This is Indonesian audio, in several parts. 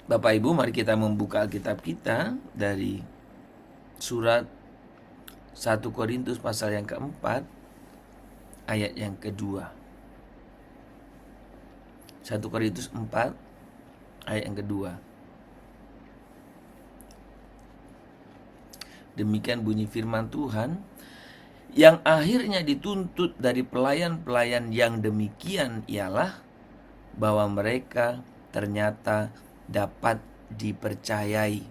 Bapak Ibu, mari kita membuka Alkitab kita dari surat 1 Korintus pasal yang keempat, ayat yang kedua. 1 Korintus 4, ayat yang kedua. Demikian bunyi firman Tuhan, yang akhirnya dituntut dari pelayan-pelayan yang demikian ialah bahwa mereka ternyata dapat dipercayai.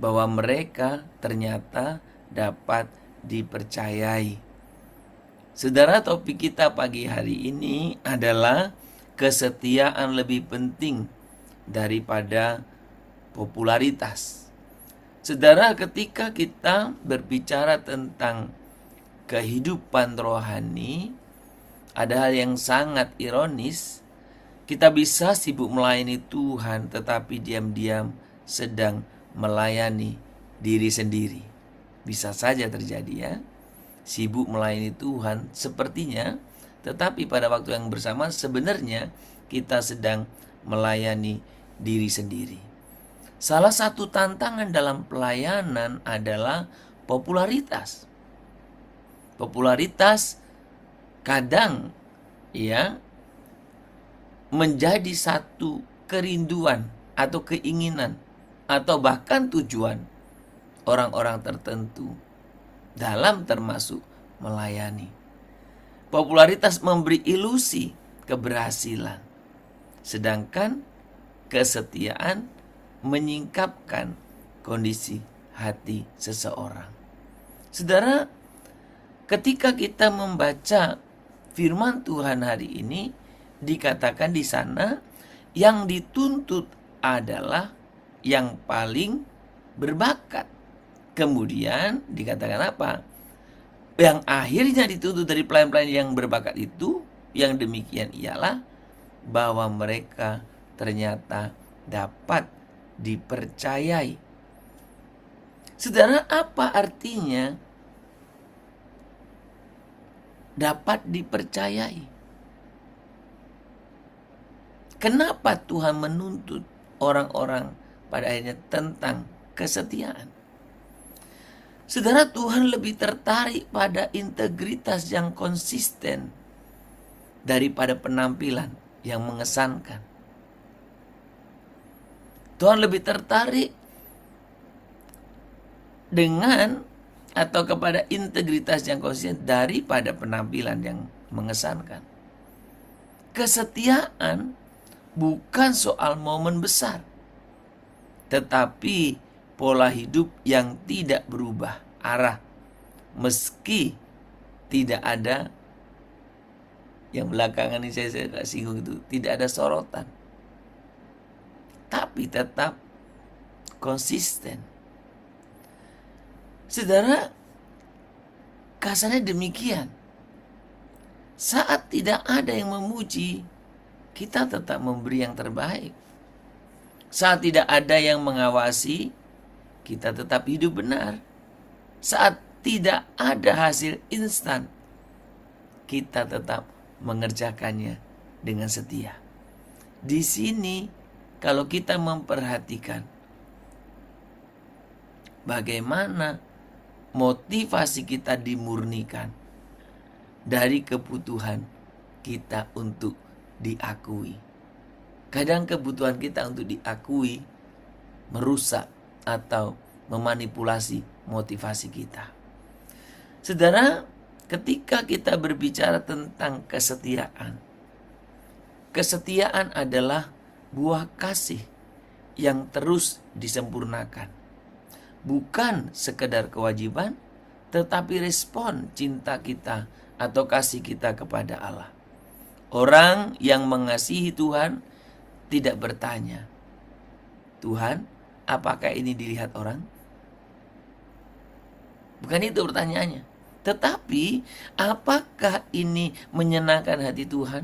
Bahwa mereka ternyata dapat dipercayai. Saudara, topik kita pagi hari ini adalah kesetiaan lebih penting daripada popularitas. Saudara, ketika kita berbicara tentang kehidupan rohani, ada hal yang sangat ironis. Kita bisa sibuk melayani Tuhan, tetapi diam-diam sedang melayani diri sendiri. Bisa saja terjadi ya. Sibuk melayani Tuhan sepertinya, tetapi pada waktu yang bersama sebenarnya kita sedang melayani diri sendiri. Salah satu tantangan dalam pelayanan adalah popularitas. Popularitas kadang ya menjadi satu kerinduan atau keinginan atau bahkan tujuan orang-orang tertentu dalam termasuk melayani. Popularitas memberi ilusi keberhasilan, sedangkan kesetiaan menyingkapkan kondisi hati seseorang. Saudara, ketika kita membaca firman Tuhan hari ini, dikatakan di sana yang dituntut adalah yang paling berbakat. Kemudian dikatakan apa? Yang akhirnya dituntut dari pelayan-pelayan yang berbakat itu, yang demikian ialah bahwa mereka ternyata dapat dipercayai. Saudara, apa artinya dapat dipercayai? Kenapa Tuhan menuntut orang-orang pada akhirnya tentang kesetiaan? Saudara, Tuhan lebih tertarik pada integritas yang konsisten daripada penampilan yang mengesankan. Tuhan lebih tertarik dengan atau kepada integritas yang konsisten daripada penampilan yang mengesankan. Kesetiaan bukan soal momen besar, tetapi pola hidup yang tidak berubah arah meski tidak ada, yang belakangan ini saya singgung itu, tidak ada sorotan, tapi tetap konsisten. Saudara, kasarnya demikian. Saat tidak ada yang memuji, kita tetap memberi yang terbaik. Saat tidak ada yang mengawasi, kita tetap hidup benar. Saat tidak ada hasil instan, kita tetap mengerjakannya dengan setia. Di sini kalau kita memperhatikan bagaimana motivasi kita dimurnikan dari kebutuhan kita untuk diakui. Kadang kebutuhan kita untuk diakui merusak atau memanipulasi motivasi kita. Saudara, ketika kita berbicara tentang kesetiaan, kesetiaan adalah buah kasih yang terus disempurnakan. Bukan sekedar kewajiban, tetapi respon cinta kita atau kasih kita kepada Allah. Orang yang mengasihi Tuhan tidak bertanya, Tuhan, apakah ini dilihat orang? Bukan itu pertanyaannya. Tetapi, apakah ini menyenangkan hati Tuhan?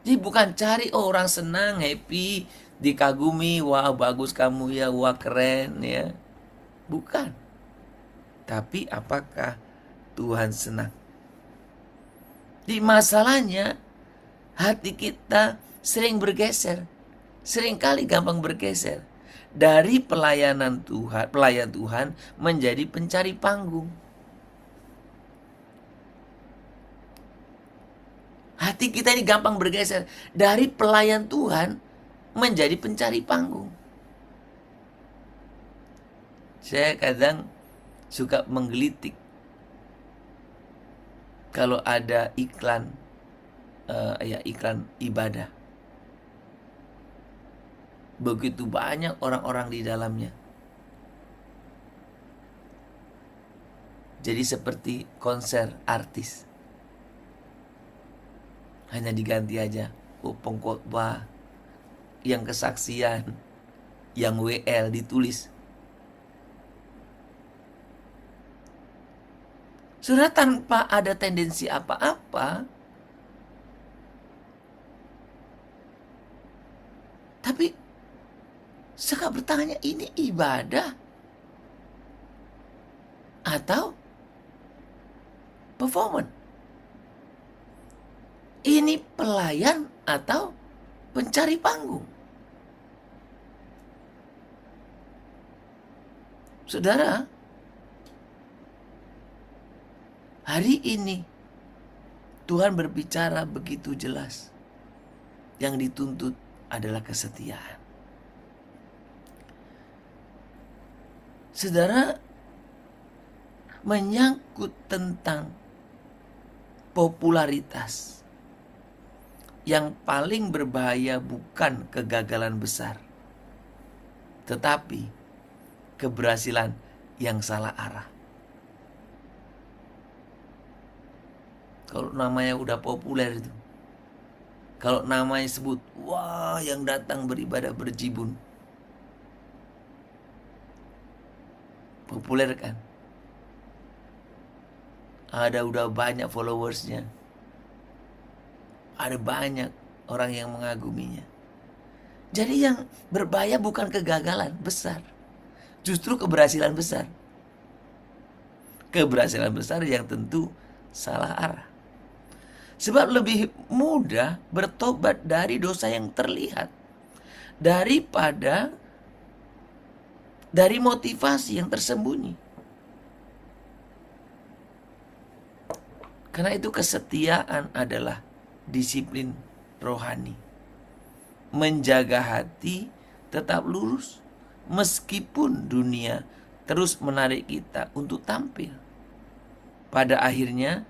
Jadi bukan cari orang senang, happy, dikagumi, wah bagus kamu ya, wah keren ya. Bukan. Tapi apakah Tuhan senang? Di masalahnya hati kita sering bergeser. Seringkali gampang bergeser dari pelayan Tuhan menjadi pencari panggung. Hati kita ini gampang bergeser dari pelayan Tuhan menjadi pencari panggung. Saya kadang suka menggelitik kalau ada iklan ibadah. Begitu banyak orang-orang di dalamnya. Jadi seperti konser artis. Hanya diganti aja pengkhotbah, yang kesaksian, yang WL ditulis. Sudah tanpa ada tendensi apa-apa. Tapi suka bertanya, ini ibadah atau performance? Ini pelayan atau pencari panggung? Saudara, hari ini Tuhan berbicara begitu jelas. Yang dituntut adalah kesetiaan. Saudara, menyangkut tentang popularitas, yang paling berbahaya bukan kegagalan besar, tetapi keberhasilan yang salah arah. Kalau namanya udah populer itu, kalau namanya sebut, wah yang datang beribadah berjibun, populer kan? Ada udah banyak followersnya, ada banyak orang yang mengaguminya. Jadi yang berbahaya bukan kegagalan besar, justru keberhasilan besar. Keberhasilan besar yang tentu salah arah. Sebab lebih mudah bertobat dari dosa yang terlihat daripada dari motivasi yang tersembunyi. Karena itu kesetiaan adalah disiplin rohani. Menjaga hati tetap lurus meskipun dunia terus menarik kita untuk tampil. Pada akhirnya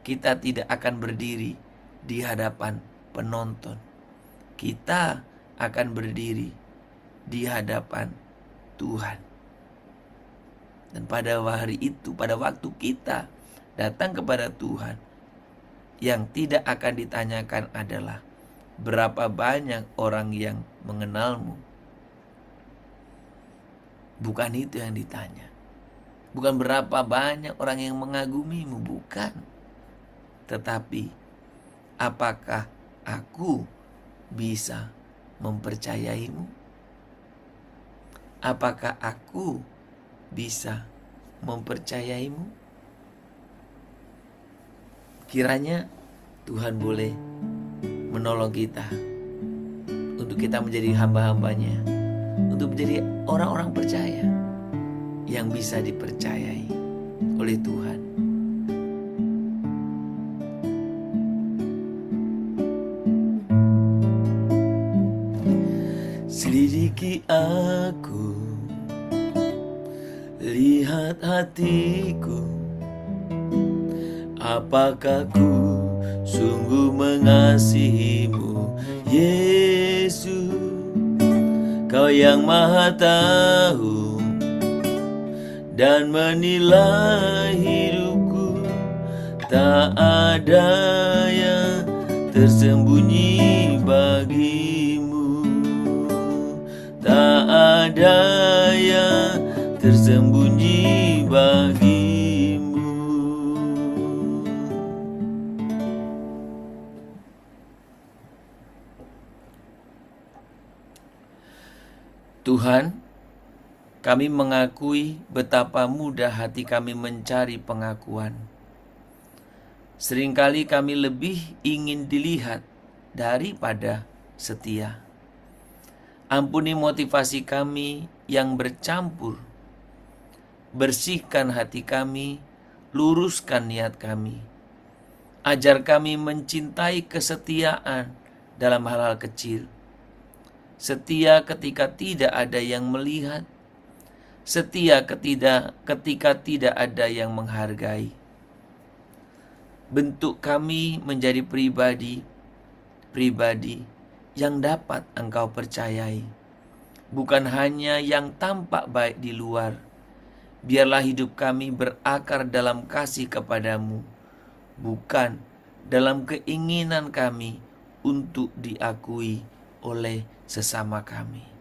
kita tidak akan berdiri di hadapan penonton. Kita akan berdiri di hadapan Tuhan. Dan pada hari itu, pada waktu kita datang kepada Tuhan, yang tidak akan ditanyakan adalah berapa banyak orang yang mengenalmu. Bukan itu yang ditanya. Bukan berapa banyak orang yang mengagumimu, bukan. Tetapi apakah aku bisa mempercayaimu? Apakah aku bisa mempercayaimu? Kiranya Tuhan boleh menolong kita untuk kita menjadi hamba-hambanya, untuk menjadi orang-orang percaya yang bisa dipercayai oleh Tuhan. Selidiki aku, lihat hatiku, apakah ku sungguh mengasihimu, Yesus? Kau yang maha tahu dan menilai hidupku, tak ada yang tersembunyi bagimu, tak ada yang tersembunyi bagimu. Tuhan, kami mengakui betapa mudah hati kami mencari pengakuan. Seringkali kami lebih ingin dilihat daripada setia. Ampuni motivasi kami yang bercampur. Bersihkan hati kami, luruskan niat kami. Ajar kami mencintai kesetiaan dalam hal-hal kecil. Setia ketika tidak ada yang melihat. Setia ketika tidak ada yang menghargai. Bentuk kami menjadi pribadi yang dapat Engkau percayai. Bukan hanya yang tampak baik di luar. Biarlah hidup kami berakar dalam kasih kepadamu, bukan dalam keinginan kami untuk diakui oleh sesama kami.